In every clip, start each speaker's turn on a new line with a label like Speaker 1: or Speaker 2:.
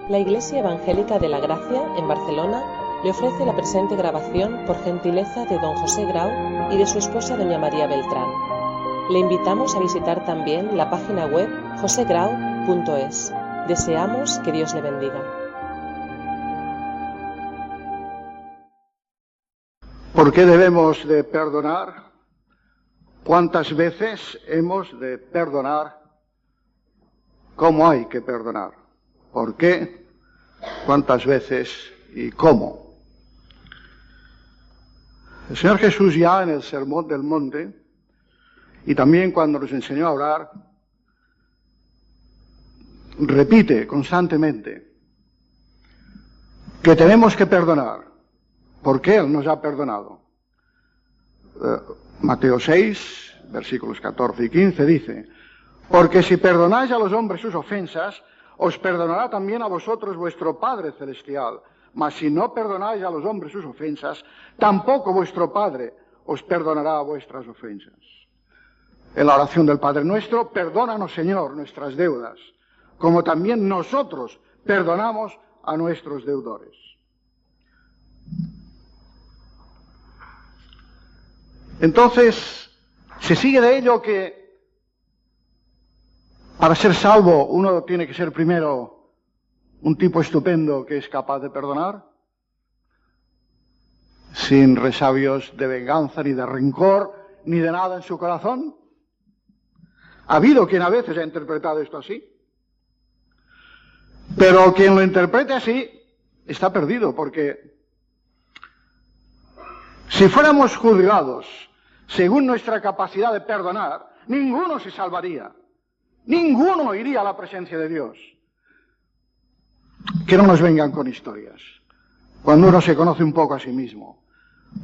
Speaker 1: La Iglesia Evangélica de la Gracia, en Barcelona, le ofrece la presente grabación por gentileza de don José Grau y de su esposa doña María Beltrán. Le invitamos a visitar también la página web josegrau.es. Deseamos que Dios le bendiga.
Speaker 2: ¿Por qué debemos de perdonar? ¿Cuántas veces hemos de perdonar? ¿Cómo hay que perdonar? ¿Por qué? ¿Cuántas veces y cómo? El Señor Jesús ya en el Sermón del Monte y también cuando nos enseñó a orar, repite constantemente que tenemos que perdonar. ¿Por qué Él nos ha perdonado? Mateo 6, versículos 14 y 15 dice: porque si perdonáis a los hombres sus ofensas, os perdonará también a vosotros vuestro Padre Celestial. Mas si no perdonáis a los hombres sus ofensas, tampoco vuestro Padre os perdonará vuestras ofensas. En la oración del Padre Nuestro, perdónanos, Señor, nuestras deudas, como también nosotros perdonamos a nuestros deudores. Entonces, se sigue de ello que para ser salvo uno tiene que ser primero un tipo estupendo que es capaz de perdonar, sin resabios de venganza, ni de rencor, ni de nada en su corazón. Ha habido quien a veces ha interpretado esto así, pero quien lo interprete así está perdido, porque si fuéramos juzgados según nuestra capacidad de perdonar, ninguno se salvaría. Ninguno iría a la presencia de Dios. Que no nos vengan con historias. Cuando uno se conoce un poco a sí mismo,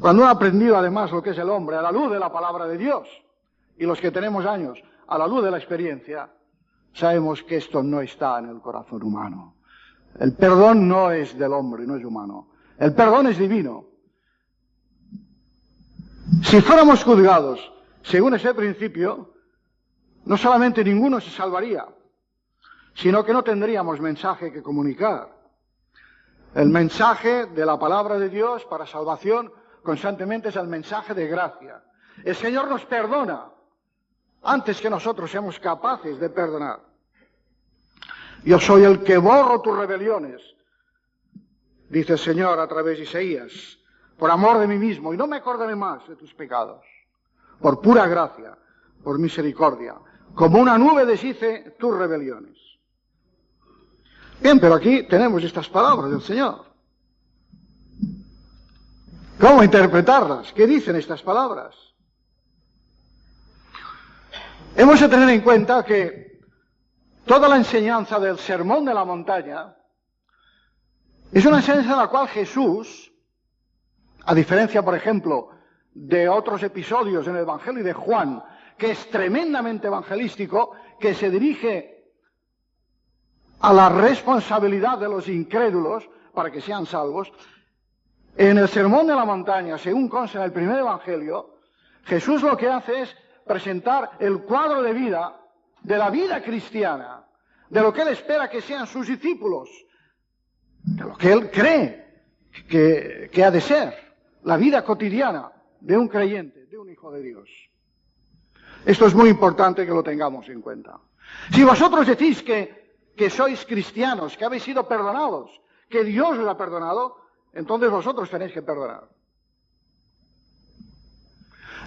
Speaker 2: cuando uno ha aprendido además lo que es el hombre a la luz de la palabra de Dios, y los que tenemos años a la luz de la experiencia, sabemos que esto no está en el corazón humano. El perdón no es del hombre, no es humano. El perdón es divino. Si fuéramos juzgados según ese principio, no solamente ninguno se salvaría, sino que no tendríamos mensaje que comunicar. El mensaje de la palabra de Dios para salvación constantemente es el mensaje de gracia. El Señor nos perdona antes que nosotros seamos capaces de perdonar. Yo soy el que borro tus rebeliones, dice el Señor a través de Isaías, por amor de mí mismo, y no me acordaré más de tus pecados, por pura gracia, por misericordia. Como una nube deshice tus rebeliones. Bien, pero aquí tenemos estas palabras del Señor. ¿Cómo interpretarlas? ¿Qué dicen estas palabras? Hemos de tener en cuenta que toda la enseñanza del Sermón de la Montaña es una enseñanza en la cual Jesús, a diferencia, por ejemplo, de otros episodios en el Evangelio de Juan, que es tremendamente evangelístico, que se dirige a la responsabilidad de los incrédulos para que sean salvos, en el Sermón de la Montaña, según consta en el primer Evangelio, Jesús lo que hace es presentar el cuadro de vida, de la vida cristiana, de lo que Él espera que sean sus discípulos, de lo que Él cree que ha de ser la vida cotidiana de un creyente, de un hijo de Dios. Esto es muy importante que lo tengamos en cuenta. Si vosotros decís que sois cristianos, que habéis sido perdonados, que Dios os ha perdonado, entonces vosotros tenéis que perdonar.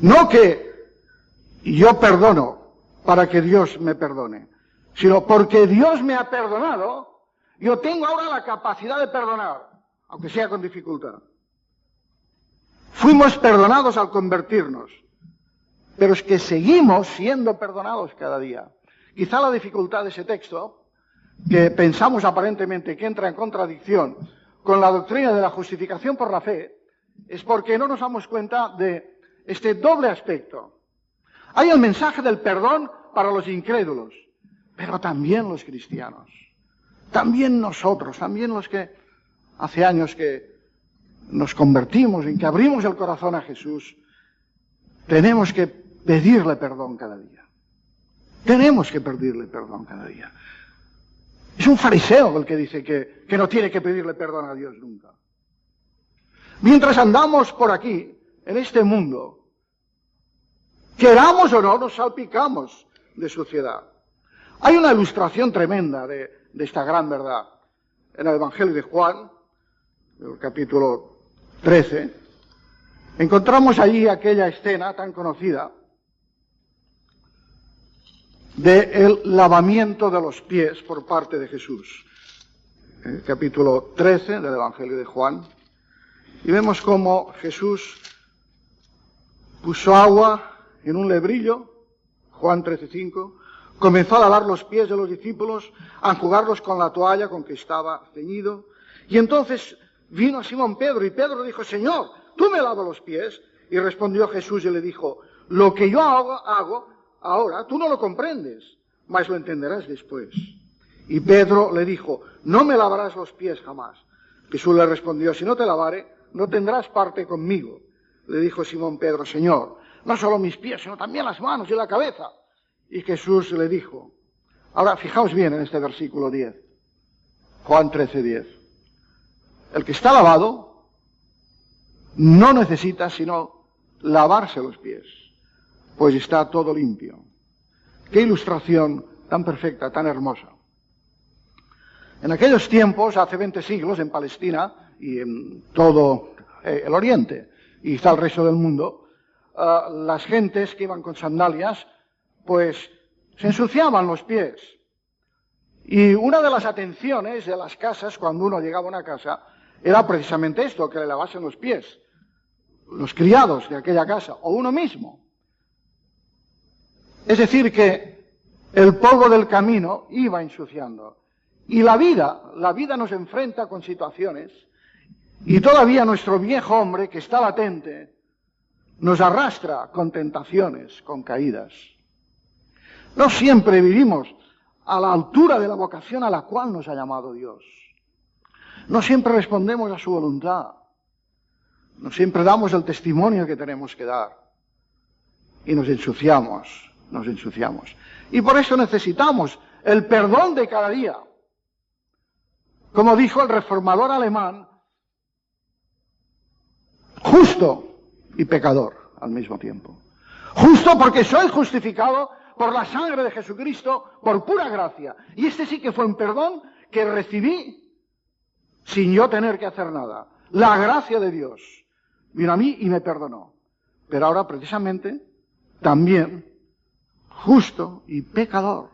Speaker 2: No que yo perdono para que Dios me perdone, sino porque Dios me ha perdonado, yo tengo ahora la capacidad de perdonar, aunque sea con dificultad. Fuimos perdonados al convertirnos, pero es que seguimos siendo perdonados cada día. Quizá la dificultad de ese texto, que pensamos aparentemente que entra en contradicción con la doctrina de la justificación por la fe, es porque no nos damos cuenta de este doble aspecto. Hay el mensaje del perdón para los incrédulos, pero también los cristianos, también nosotros, también los que hace años que nos convertimos, en que abrimos el corazón a Jesús, tenemos que pedirle perdón cada día. Tenemos que pedirle perdón cada día. Es un fariseo el que dice que no tiene que pedirle perdón a Dios nunca. Mientras andamos por aquí, en este mundo, queramos o no, nos salpicamos de suciedad. Hay una ilustración tremenda de esta gran verdad. En el Evangelio de Juan, el capítulo 13, encontramos allí aquella escena tan conocida del lavamiento de los pies por parte de Jesús. En el capítulo 13 del Evangelio de Juan, y vemos cómo Jesús puso agua en un lebrillo, Juan 13:5, comenzó a lavar los pies de los discípulos, a enjugarlos con la toalla con que estaba ceñido, y entonces vino a Simón Pedro, y Pedro dijo: Señor, ¿tú me lavas los pies? Y respondió Jesús y le dijo: lo que yo hago ahora, tú no lo comprendes, mas lo entenderás después. Y Pedro le dijo: no me lavarás los pies jamás. Jesús le respondió: si no te lavare, no tendrás parte conmigo. Le dijo Simón Pedro: Señor, no solo mis pies, sino también las manos y la cabeza. Y Jesús le dijo, ahora fijaos bien en este versículo 10, Juan 13:10. El que está lavado no necesita sino lavarse los pies, pues está todo limpio. Qué ilustración tan perfecta, tan hermosa. En aquellos tiempos, hace 20 siglos, en Palestina y en todo el Oriente y quizá el resto del mundo, las gentes que iban con sandalias, pues se ensuciaban los pies. Y una de las atenciones de las casas, cuando uno llegaba a una casa, era precisamente esto, que le lavasen los pies, los criados de aquella casa, o uno mismo. Es decir, que el polvo del camino iba ensuciando. Y la vida nos enfrenta con situaciones, y todavía nuestro viejo hombre, que está latente, nos arrastra con tentaciones, con caídas. No siempre vivimos a la altura de la vocación a la cual nos ha llamado Dios. No siempre respondemos a su voluntad. No siempre damos el testimonio que tenemos que dar. Y nos ensuciamos. Y por eso necesitamos el perdón de cada día. Como dijo el reformador alemán, justo y pecador al mismo tiempo. Justo porque soy justificado por la sangre de Jesucristo, por pura gracia. Y este sí que fue un perdón que recibí sin yo tener que hacer nada. La gracia de Dios vino a mí y me perdonó. Pero ahora precisamente también justo y pecador.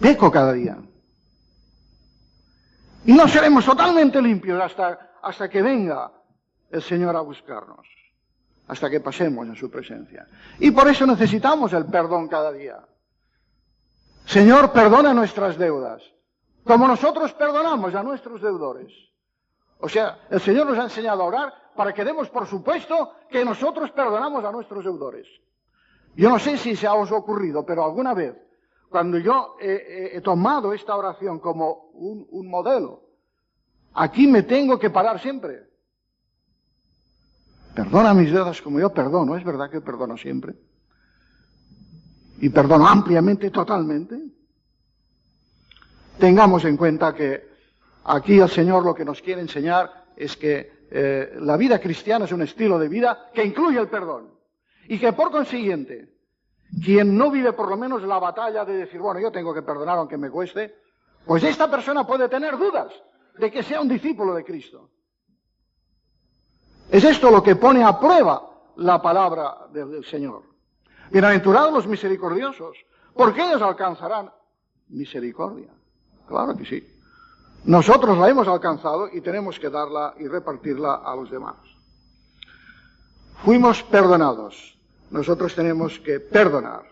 Speaker 2: Peco cada día. Y no seremos totalmente limpios hasta que venga el Señor a buscarnos. Hasta que pasemos en su presencia. Y por eso necesitamos el perdón cada día. Señor, perdona nuestras deudas, como nosotros perdonamos a nuestros deudores. O sea, el Señor nos ha enseñado a orar para que demos por supuesto que nosotros perdonamos a nuestros deudores. Yo no sé si se os ha ocurrido, pero alguna vez, cuando yo he tomado esta oración como un modelo, aquí me tengo que parar siempre. Perdona mis deudas como yo perdono. ¿Es verdad que perdono siempre? Y perdono ampliamente, totalmente. Tengamos en cuenta que aquí el Señor lo que nos quiere enseñar es que la vida cristiana es un estilo de vida que incluye el perdón. Y que por consiguiente, quien no vive por lo menos la batalla de decir, bueno, yo tengo que perdonar aunque me cueste, pues esta persona puede tener dudas de que sea un discípulo de Cristo. Es esto lo que pone a prueba la palabra del Señor. Bienaventurados los misericordiosos, porque ellos alcanzarán misericordia. Claro que sí. Nosotros la hemos alcanzado y tenemos que darla y repartirla a los demás. Fuimos perdonados. Nosotros tenemos que perdonar.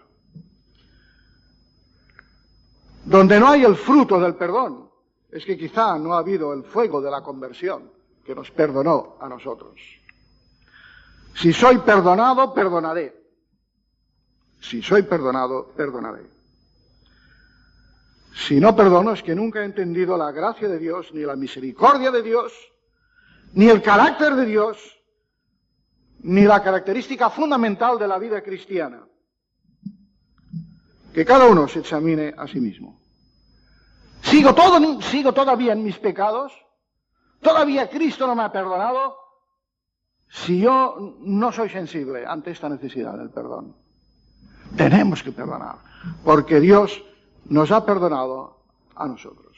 Speaker 2: Donde no hay el fruto del perdón, es que quizá no ha habido el fuego de la conversión que nos perdonó a nosotros. Si soy perdonado, perdonaré. Si soy perdonado, perdonaré. Si no perdono, es que nunca he entendido la gracia de Dios, ni la misericordia de Dios, ni el carácter de Dios, ni la característica fundamental de la vida cristiana. Que cada uno se examine a sí mismo. sigo todavía en mis pecados, todavía Cristo no me ha perdonado, si yo no soy sensible ante esta necesidad del perdón. Tenemos que perdonar, porque Dios nos ha perdonado a nosotros.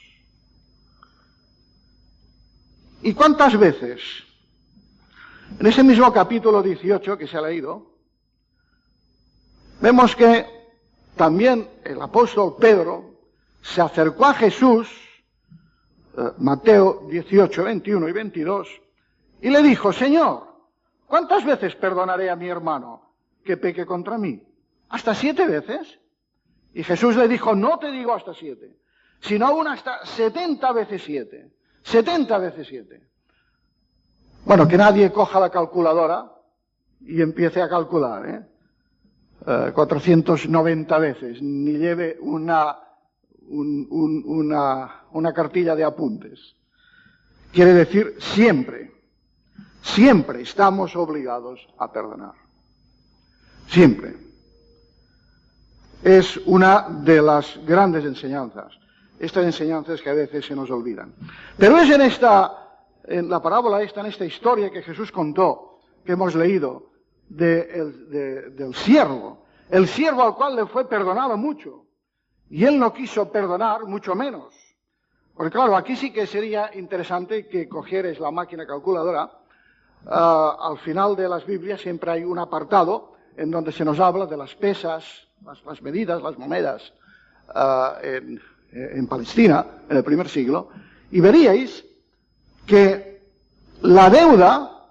Speaker 2: ¿Y cuántas veces? En ese mismo capítulo 18 que se ha leído, vemos que también el apóstol Pedro se acercó a Jesús, Mateo 18, 21 y 22, y le dijo: Señor, ¿cuántas veces perdonaré a mi hermano que peque contra mí? ¿Hasta 7 veces? Y Jesús le dijo: no te digo hasta 7, sino aún hasta 70 veces 7. 70 veces 7. Bueno, que nadie coja la calculadora y empiece a calcular, 490 veces, ni lleve una cartilla de apuntes. Quiere decir, siempre estamos obligados a perdonar. Siempre. Es una de las grandes enseñanzas. Estas enseñanzas que a veces se nos olvidan. Pero es en la parábola en esta historia que Jesús contó, que hemos leído, del siervo. El siervo al cual le fue perdonado mucho. Y él no quiso perdonar mucho menos. Porque claro, aquí sí que sería interesante que cogierais la máquina calculadora. Al final de las Biblias siempre hay un apartado en donde se nos habla de las pesas, las medidas, las monedas en Palestina, en el primer siglo, y veríais que la deuda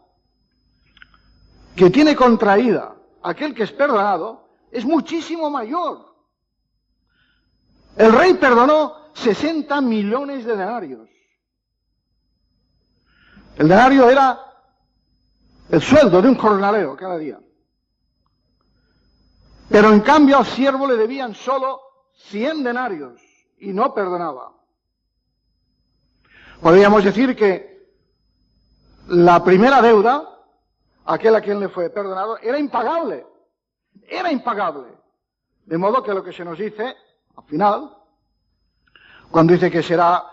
Speaker 2: que tiene contraída aquel que es perdonado es muchísimo mayor. El rey perdonó 60 millones de denarios. El denario era el sueldo de un jornalero cada día. Pero en cambio al siervo le debían solo 100 denarios y no perdonaba. Podríamos decir que la primera deuda, aquel a quien le fue perdonado, era impagable. Era impagable. De modo que lo que se nos dice al final, cuando dice que será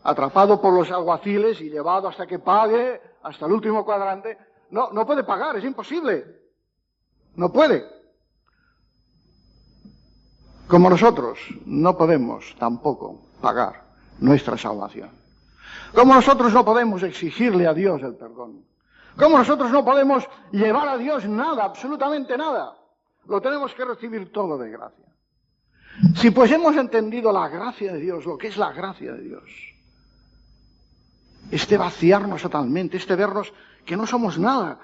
Speaker 2: atrapado por los alguaciles y llevado hasta que pague, hasta el último cuadrante, no puede pagar, es imposible. No puede. Como nosotros no podemos tampoco pagar nuestra salvación. Como nosotros no podemos exigirle a Dios el perdón. Como nosotros no podemos llevar a Dios nada, absolutamente nada. Lo tenemos que recibir todo de gracia. Si pues hemos entendido la gracia de Dios, lo que es la gracia de Dios, vaciarnos totalmente, vernos que no somos nada,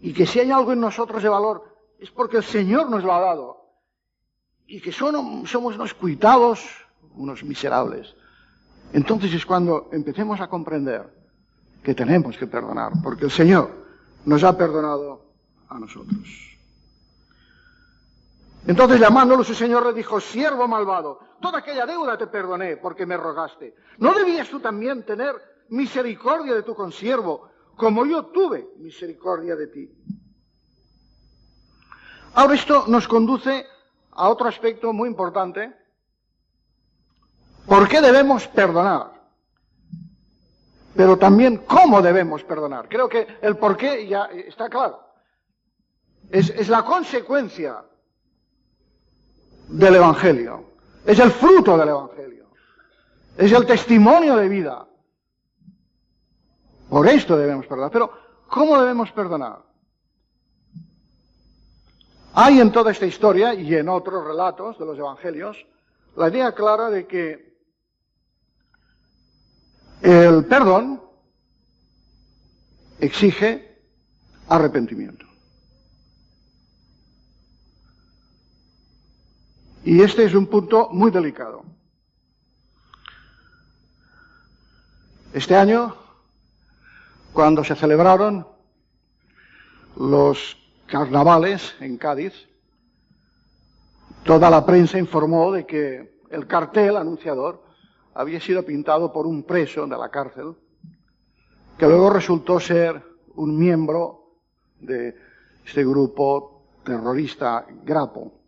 Speaker 2: y que si hay algo en nosotros de valor, es porque el Señor nos lo ha dado. Y que somos unos cuitados, unos miserables. Entonces es cuando empecemos a comprender que tenemos que perdonar, porque el Señor nos ha perdonado a nosotros. Entonces, llamándolo su Señor, le dijo: siervo malvado, toda aquella deuda te perdoné porque me rogaste. ¿No debías tú también tener misericordia de tu consiervo, como yo tuve misericordia de ti? Ahora esto nos conduce a otro aspecto muy importante. ¿Por qué debemos perdonar? Pero también cómo debemos perdonar. Creo que el por qué ya está claro. Es la consecuencia del Evangelio. Es el fruto del Evangelio. Es el testimonio de vida. Por esto debemos perdonar. Pero, ¿cómo debemos perdonar? Hay en toda esta historia y en otros relatos de los Evangelios la idea clara de que el perdón exige arrepentimiento. Y este es un punto muy delicado. Este año, cuando se celebraron los carnavales en Cádiz, toda la prensa informó de que el cartel anunciador había sido pintado por un preso de la cárcel, que luego resultó ser un miembro de este grupo terrorista Grapo.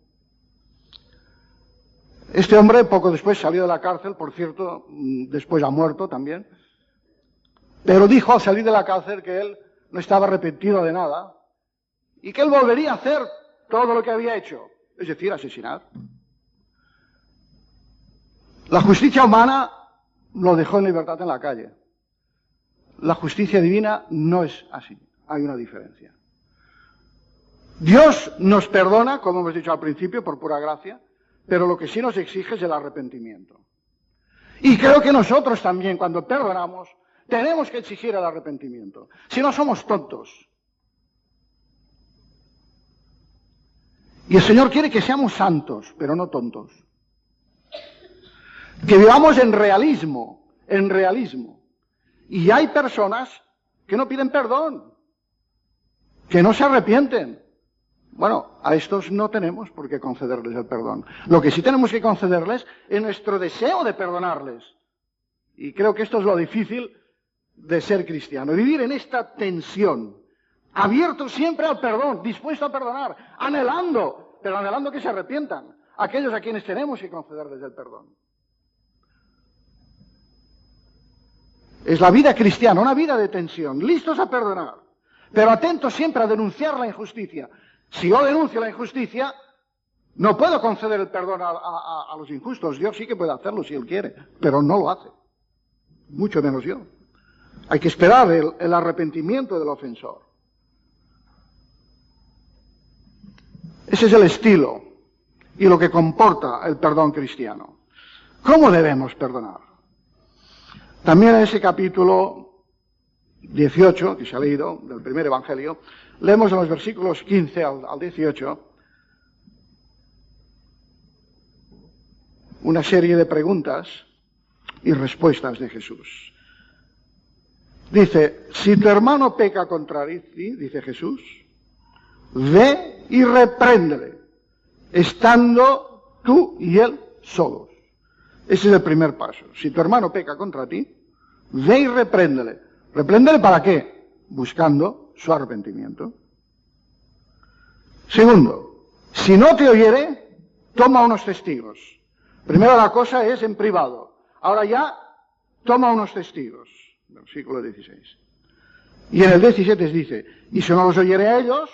Speaker 2: Este hombre poco después salió de la cárcel, por cierto, después ha muerto también, pero dijo al salir de la cárcel que él no estaba arrepentido de nada y que él volvería a hacer todo lo que había hecho, es decir, asesinar. La justicia humana lo dejó en libertad en la calle. La justicia divina no es así, hay una diferencia. Dios nos perdona, como hemos dicho al principio, por pura gracia, pero lo que sí nos exige es el arrepentimiento. Y creo que nosotros también, cuando perdonamos, tenemos que exigir el arrepentimiento. Si no, somos tontos. Y el Señor quiere que seamos santos, pero no tontos. Que vivamos en realismo, en realismo. Y hay personas que no piden perdón, que no se arrepienten. Bueno, a estos no tenemos por qué concederles el perdón. Lo que sí tenemos que concederles es nuestro deseo de perdonarles. Y creo que esto es lo difícil de ser cristiano, vivir en esta tensión, abierto siempre al perdón, dispuesto a perdonar, anhelando, pero anhelando que se arrepientan, aquellos a quienes tenemos que concederles el perdón. Es la vida cristiana, una vida de tensión, listos a perdonar, pero atentos siempre a denunciar la injusticia. Si yo denuncio la injusticia, no puedo conceder el perdón a los injustos. Dios sí que puede hacerlo si Él quiere, pero no lo hace, mucho menos yo. Hay que esperar el arrepentimiento del ofensor. Ese es el estilo y lo que comporta el perdón cristiano. ¿Cómo debemos perdonar? También en ese capítulo 18, que se ha leído, del primer evangelio, leemos en los versículos 15 al 18 una serie de preguntas y respuestas de Jesús. Dice, si tu hermano peca contra ti, dice Jesús, ve y repréndele, estando tú y él solos. Ese es el primer paso. Si tu hermano peca contra ti, ve y repréndele. ¿Repréndele para qué? Buscando su arrepentimiento. Segundo, si no te oyere, toma unos testigos. Primero la cosa es en privado. Ahora ya, toma unos testigos. Versículo 16. Y en el 17 dice, y si no los oyere a ellos,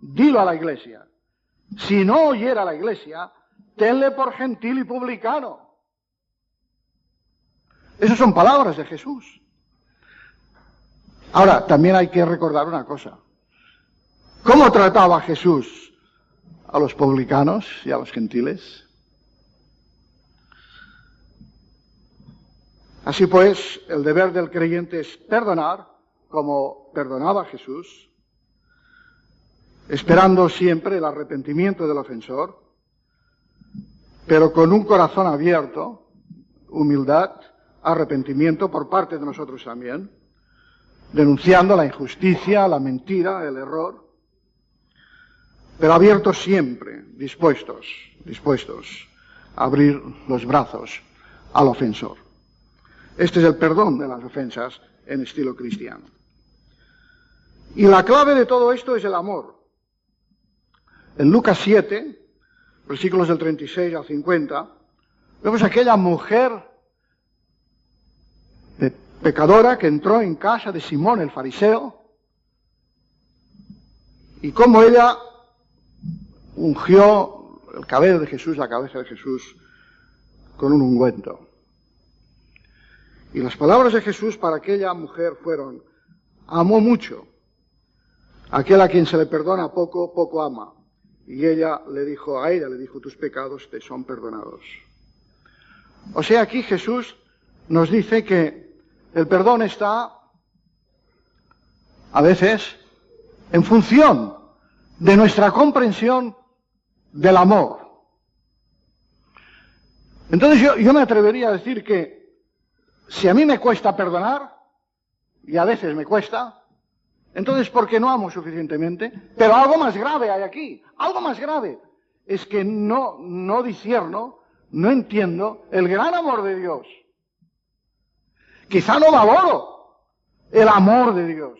Speaker 2: dilo a la iglesia. Si no oyera a la iglesia, tenle por gentil y publicano. Esas son palabras de Jesús. Ahora, también hay que recordar una cosa. ¿Cómo trataba Jesús a los publicanos y a los gentiles? Así pues, el deber del creyente es perdonar, como perdonaba Jesús, esperando siempre el arrepentimiento del ofensor, pero con un corazón abierto, humildad, arrepentimiento por parte de nosotros también, denunciando la injusticia, la mentira, el error, pero abiertos siempre, dispuestos a abrir los brazos al ofensor. Este es el perdón de las ofensas en estilo cristiano. Y la clave de todo esto es el amor. En Lucas 7, versículos del 36 al 50, vemos aquella mujer pecadora que entró en casa de Simón el fariseo y cómo ella ungió el cabello de Jesús, la cabeza de Jesús, con un ungüento. Y las palabras de Jesús para aquella mujer fueron, amó mucho. Aquel a quien se le perdona poco, poco ama. Y a ella le dijo, tus pecados te son perdonados. O sea, aquí Jesús nos dice que el perdón está, a veces, en función de nuestra comprensión del amor. Entonces yo me atrevería a decir que si a mí me cuesta perdonar, y a veces me cuesta, entonces porque no amo suficientemente, pero algo más grave hay aquí, algo más grave, es que no discierno, no entiendo el gran amor de Dios. Quizá no valoro el amor de Dios,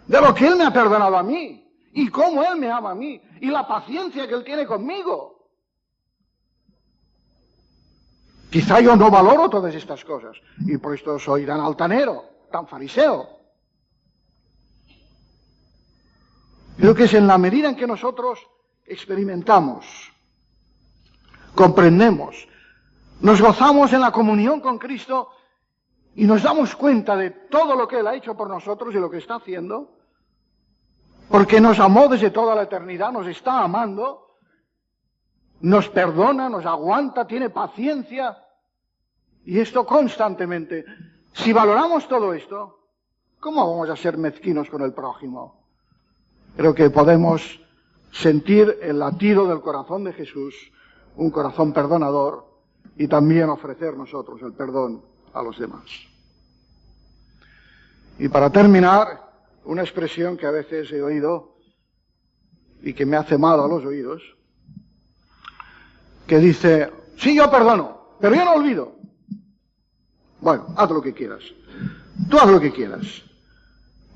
Speaker 2: de lo que Él me ha perdonado a mí, y cómo Él me ama a mí, y la paciencia que Él tiene conmigo. Quizá yo no valoro todas estas cosas y por esto soy tan altanero, tan fariseo. Creo que es en la medida en que nosotros experimentamos, comprendemos, nos gozamos en la comunión con Cristo y nos damos cuenta de todo lo que Él ha hecho por nosotros y lo que está haciendo, porque nos amó desde toda la eternidad, nos está amando, nos perdona, nos aguanta, tiene paciencia, y esto constantemente. Si valoramos todo esto, ¿cómo vamos a ser mezquinos con el prójimo? Creo que podemos sentir el latido del corazón de Jesús, un corazón perdonador, y también ofrecer nosotros el perdón a los demás. Y para terminar, una expresión que a veces he oído y que me hace mal a los oídos, que dice, sí, yo perdono, pero yo no olvido. Bueno, haz lo que quieras. Tú haz lo que quieras.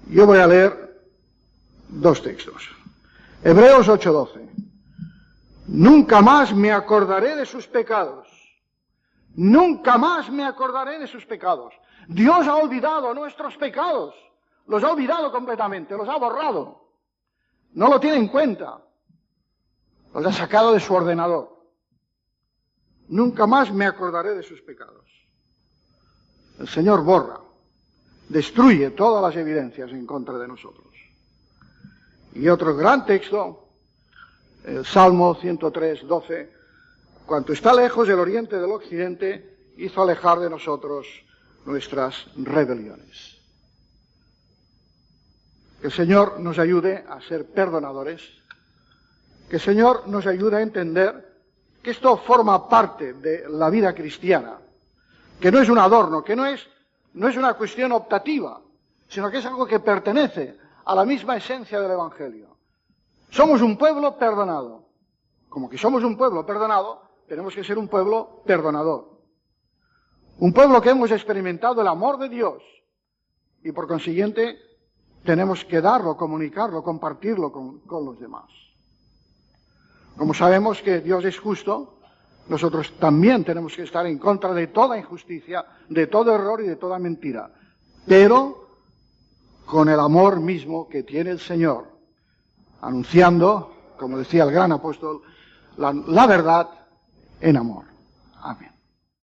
Speaker 2: Yo voy a leer 2 textos. Hebreos 8:12. Nunca más me acordaré de sus pecados. Nunca más me acordaré de sus pecados. Dios ha olvidado nuestros pecados. Los ha olvidado completamente, los ha borrado. No lo tiene en cuenta. Los ha sacado de su ordenador. Nunca más me acordaré de sus pecados. El Señor borra, destruye todas las evidencias en contra de nosotros. Y otro gran texto, el Salmo 103:12, cuanto está lejos el oriente del occidente, hizo alejar de nosotros nuestras rebeliones. Que el Señor nos ayude a ser perdonadores, que el Señor nos ayude a entender que esto forma parte de la vida cristiana, que no es un adorno, que no es una cuestión optativa, sino que es algo que pertenece a la misma esencia del Evangelio. Somos un pueblo perdonado. Como que somos un pueblo perdonado, tenemos que ser un pueblo perdonador. Un pueblo que hemos experimentado el amor de Dios y por consiguiente tenemos que darlo, comunicarlo, compartirlo con los demás. Como sabemos que Dios es justo, nosotros también tenemos que estar en contra de toda injusticia, de todo error y de toda mentira, pero con el amor mismo que tiene el Señor, anunciando, como decía el gran apóstol, la verdad en amor. Amén.